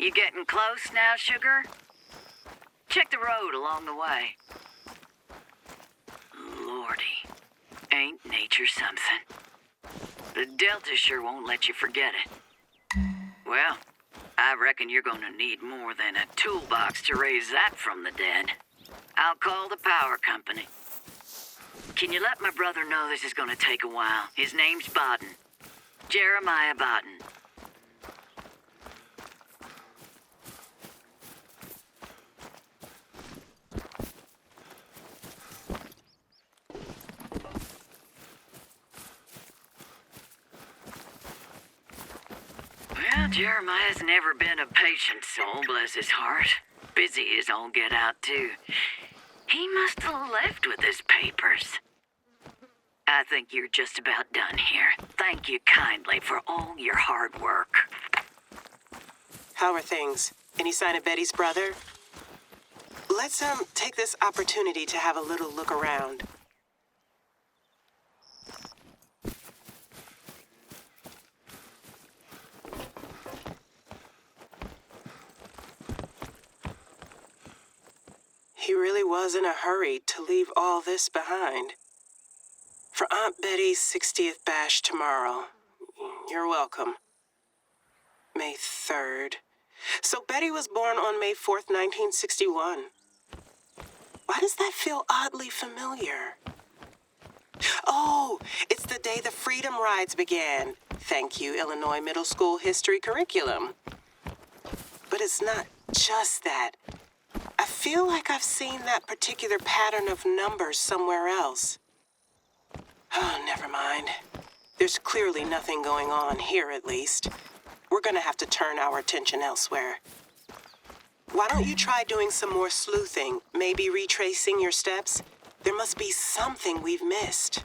You getting close now, sugar? Check the road along the way. Lordy, ain't nature something? The Delta sure won't let you forget it. Well, I reckon you're gonna need more than a toolbox to raise that from the dead. I'll call the power company. Can you let my brother know this is gonna take a while? His name's Bodden. Jeremiah Bodden. Well, Jeremiah's never been a patient soul, bless his heart. Busy as all get out, too. He must have left with his papers. I think you're just about done here. Thank you kindly for all your hard work. How are things? Any sign of Betty's brother? Let's, take this opportunity to have a little look around. He really was in a hurry to leave all this behind. For Aunt Betty's 60th bash tomorrow. You're welcome. May 3rd. So Betty was born on May 4th, 1961. Why does that feel oddly familiar? Oh, it's the day the Freedom Rides began. Thank you, Illinois Middle School History Curriculum. But it's not just that. I feel like I've seen that particular pattern of numbers somewhere else. Oh, never mind. There's clearly nothing going on here, at least. We're gonna have to turn our attention elsewhere. Why don't you try doing some more sleuthing? Maybe retracing your steps? There must be something we've missed.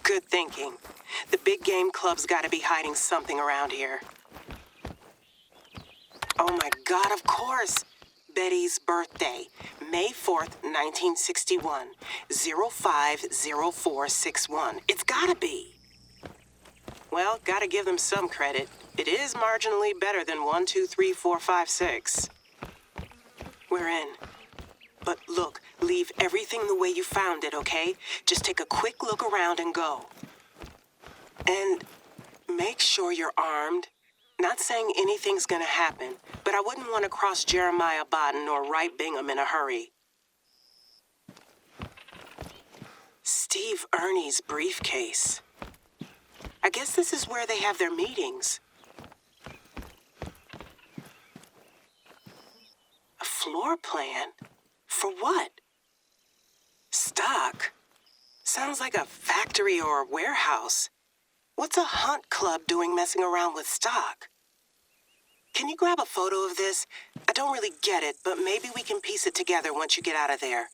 Good thinking. The big game club's gotta be hiding something around here. Oh my God, of course! Betty's birthday, May 4th, 1961, 050461. It's gotta be. Well, gotta give them some credit. It is marginally better than 1, 2, 3, 4, 5, 6. We're in. But look, leave everything the way you found it, okay? Just take a quick look around and go. And make sure you're armed. Not saying anything's gonna happen, but I wouldn't want to cross Jeremiah Bodden or Wright Bingham in a hurry. Steve Ernie's briefcase. I guess this is where they have their meetings. A floor plan? For what? Stock? Sounds like a factory or a warehouse. What's a hunt club doing messing around with stock? Can you grab a photo of this? I don't really get it, but maybe we can piece it together once you get out of there.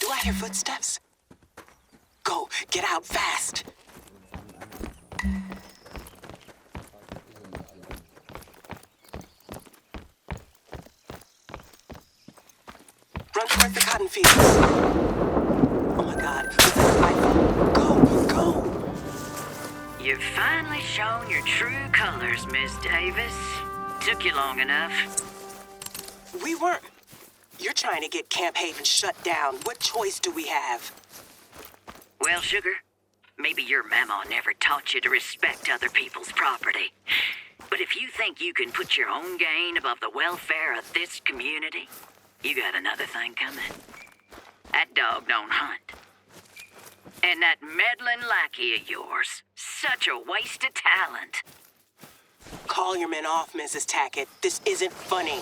Do I hear footsteps? Go, get out fast. Run towards the cotton fields. Oh my God, was that an iPhone? Go! You've finally shown your true colors, Miss Davis. Took you long enough. We weren't. You're trying to get Camp Haven shut down. What choice do we have? Well, sugar, maybe your mama never taught you to respect other people's property. But if you think you can put your own gain above the welfare of this community, you got another thing coming. That dog don't hunt. And that meddling lackey of yours, such a waste of talent. Call your men off, Mrs. Tackett. This isn't funny.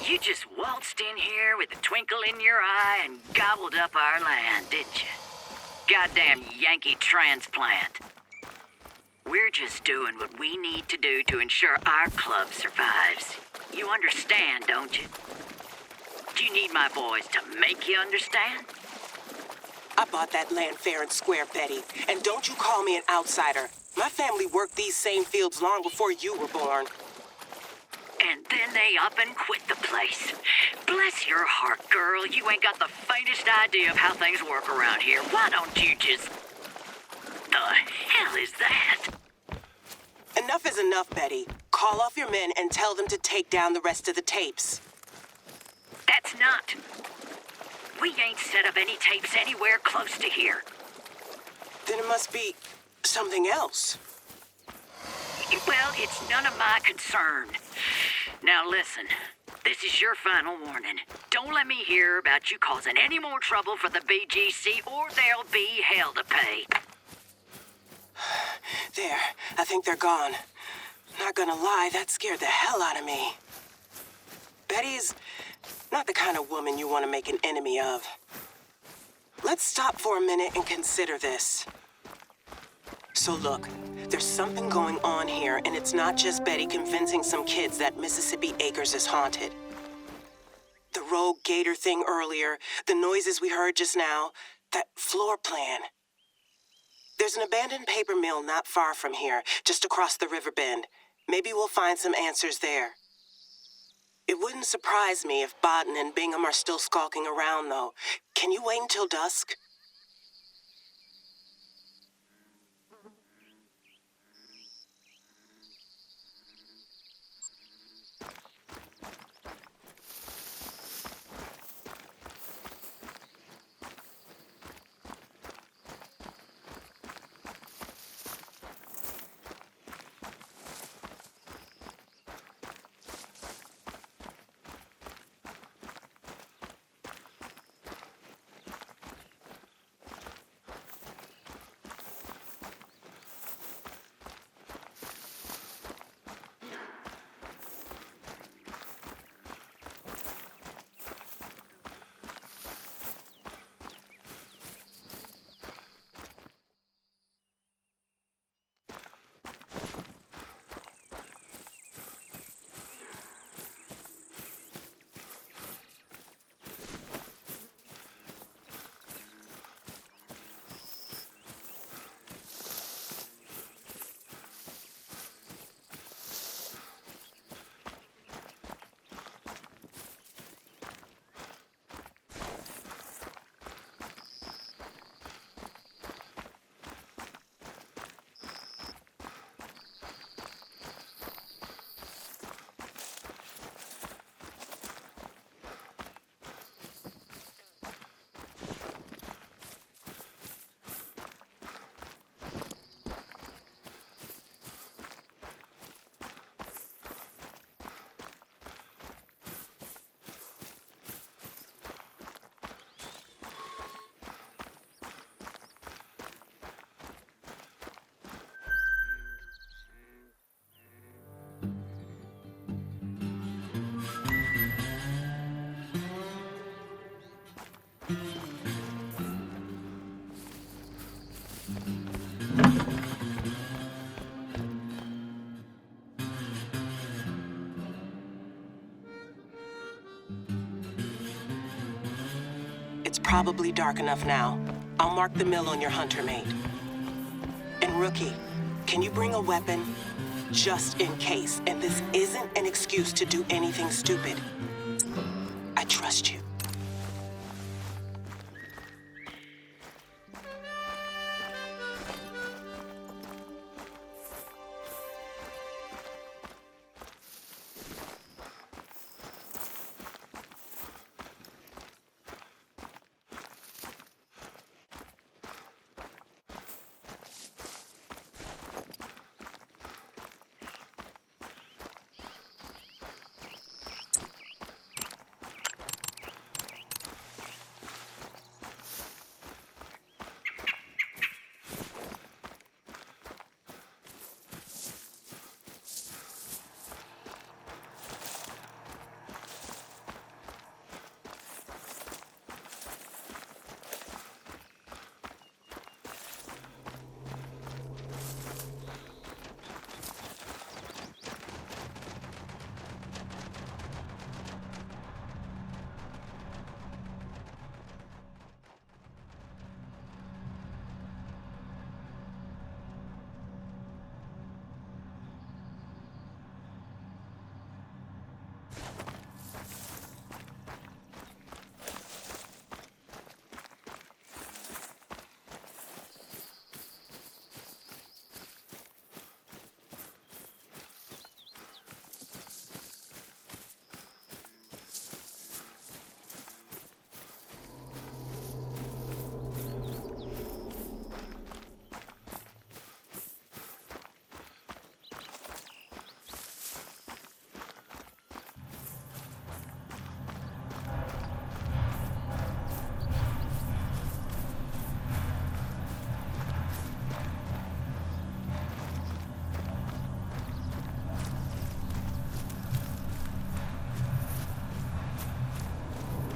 You just waltzed in here with a twinkle in your eye and gobbled up our land, didn't you? Goddamn Yankee transplant. We're just doing what we need to do to ensure our club survives. You understand, don't you? Do you need my boys to make you understand? I bought that land fair and square, Betty. And don't you call me an outsider. My family worked these same fields long before you were born. And then they up and quit the place. Bless your heart, girl. You ain't got the faintest idea of how things work around here. Why don't you just... The hell is that? Enough is enough, Betty. Call off your men and tell them to take down the rest of the tapes. That's not. We ain't set up any tapes anywhere close to here. Then it must be something else. Well, it's none of my concern. Now listen, this is your final warning. Don't let me hear about you causing any more trouble for the BGC or there'll be hell to pay. There, I think they're gone. Not gonna lie, that scared the hell out of me. Betty's not the kind of woman you want to make an enemy of. Let's stop for a minute and consider this. So look, there's something going on here, and it's not just Betty convincing some kids that Mississippi Acres is haunted. The rogue gator thing earlier, the noises we heard just now, that floor plan. There's an abandoned paper mill not far from here, just across the river bend. Maybe we'll find some answers there. It wouldn't surprise me if Bodden and Bingham are still skulking around, though. Can you wait until dusk? probably dark enough now. I'll mark the mill on your hunter mate. And Rookie, can you bring a weapon? Just in case, and this isn't an excuse to do anything stupid. I trust you.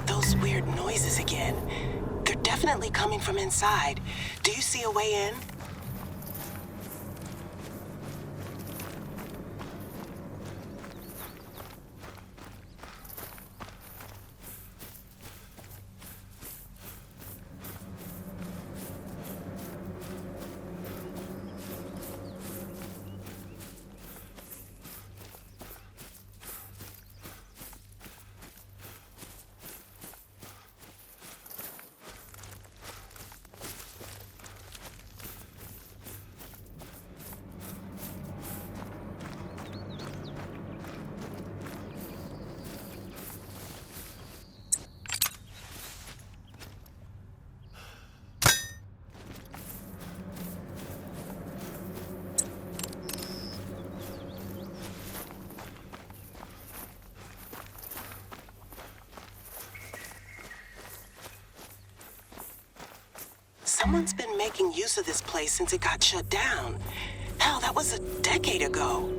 Those weird noises again. They're definitely coming from inside. Do you see a way in? Someone's been making use of this place since it got shut down. Hell, that was a decade ago.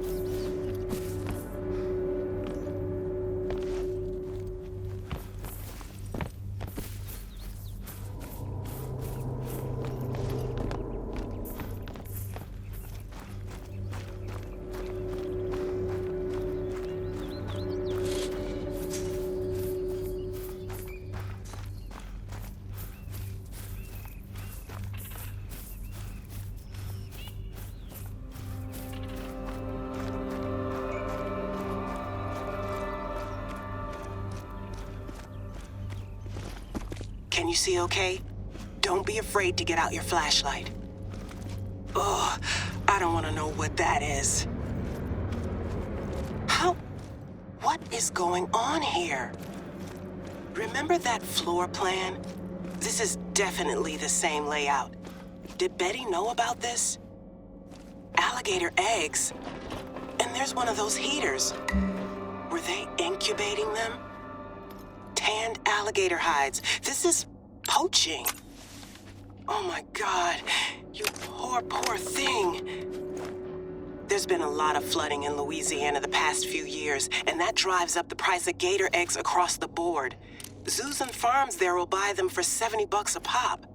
Can you see okay? Don't be afraid to get out your flashlight. Ugh, I don't want to know what that is. What is going on here? Remember that floor plan? This is definitely the same layout. Did Betty know about this? Alligator eggs. And there's one of those heaters. Were they incubating them? Tanned alligator hides. This is poaching. Oh my God, you poor, poor thing. There's been a lot of flooding in Louisiana the past few years, and that drives up the price of gator eggs across the board. Zoos and farms there will buy them for $70 a pop.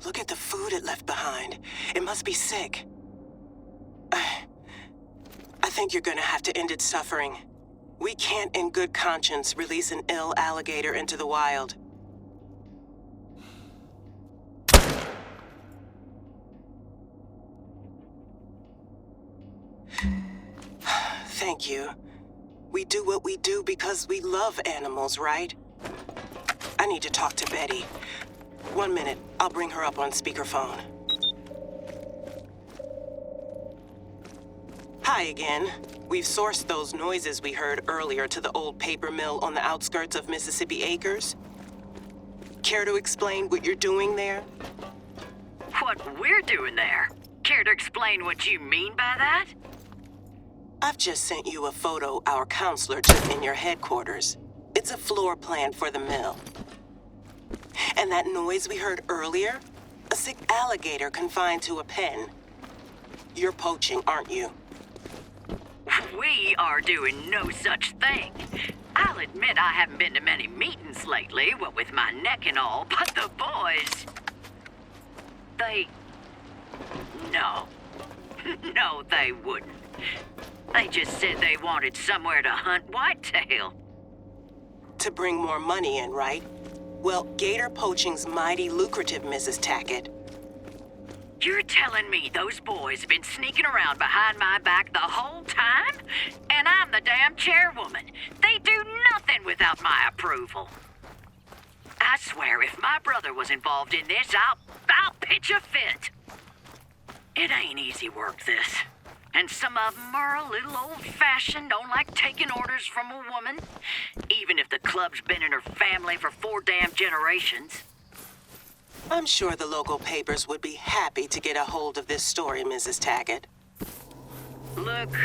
Look at the food it left behind. It must be sick. I think you're gonna have to end its suffering. We can't in good conscience release an ill alligator into the wild. Thank you. We do what we do because we love animals, right? I need to talk to Betty. 1 minute, I'll bring her up on speakerphone. Hi again. We've sourced those noises we heard earlier to the old paper mill on the outskirts of Mississippi Acres. Care to explain what you're doing there? What we're doing there? Care to explain what you mean by that? I've just sent you a photo our counselor took in your headquarters. It's a floor plan for the mill. And that noise we heard earlier? A sick alligator confined to a pen. You're poaching, aren't you? We are doing no such thing. I'll admit I haven't been to many meetings lately, what with my neck and all, but the boys... No. No, they wouldn't. They just said they wanted somewhere to hunt whitetail. To bring more money in, right? Well, gator poaching's mighty lucrative, Mrs. Tackett. You're telling me those boys have been sneaking around behind my back the whole time? And I'm the damn chairwoman. They do nothing without my approval. I swear, if my brother was involved in this, I'll pitch a fit. It ain't easy work, this. And some of them are a little old-fashioned, don't like taking orders from a woman, even if the club's been in her family for 4 damn generations. I'm sure the local papers would be happy to get a hold of this story, Mrs. Tackett. Look,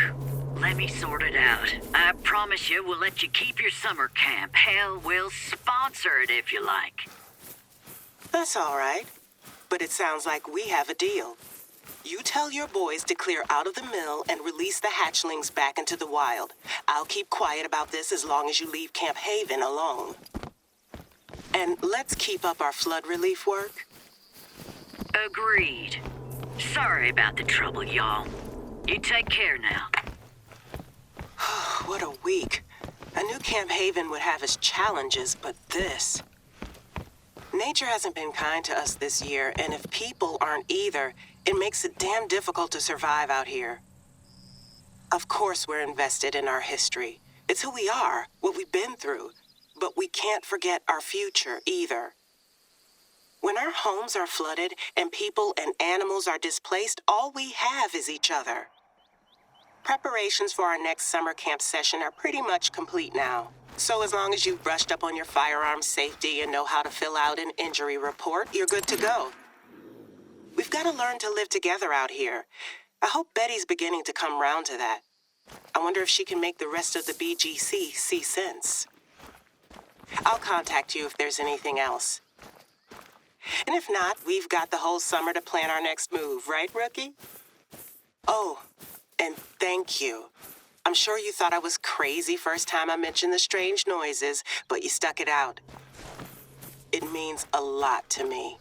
let me sort it out. I promise you we'll let you keep your summer camp. Hell, we'll sponsor it if you like. That's all right. But it sounds like we have a deal. You tell your boys to clear out of the mill and release the hatchlings back into the wild. I'll keep quiet about this as long as you leave Camp Haven alone. And let's keep up our flood relief work. Agreed. Sorry about the trouble, y'all. You take care now. What a week. I knew Camp Haven would have its challenges, but this... Nature hasn't been kind to us this year, and if people aren't either, it makes it damn difficult to survive out here. Of course we're invested in our history. It's who we are, what we've been through. But we can't forget our future either. When our homes are flooded and people and animals are displaced, all we have is each other. Preparations for our next summer camp session are pretty much complete now. So as long as you've brushed up on your firearm safety and know how to fill out an injury report, you're good to go. We've got to learn to live together out here. I hope Betty's beginning to come round to that. I wonder if she can make the rest of the BGC see sense. I'll contact you if there's anything else. And if not, we've got the whole summer to plan our next move, right, Rookie? Oh, and thank you. I'm sure you thought I was crazy first time I mentioned the strange noises, but you stuck it out. It means a lot to me.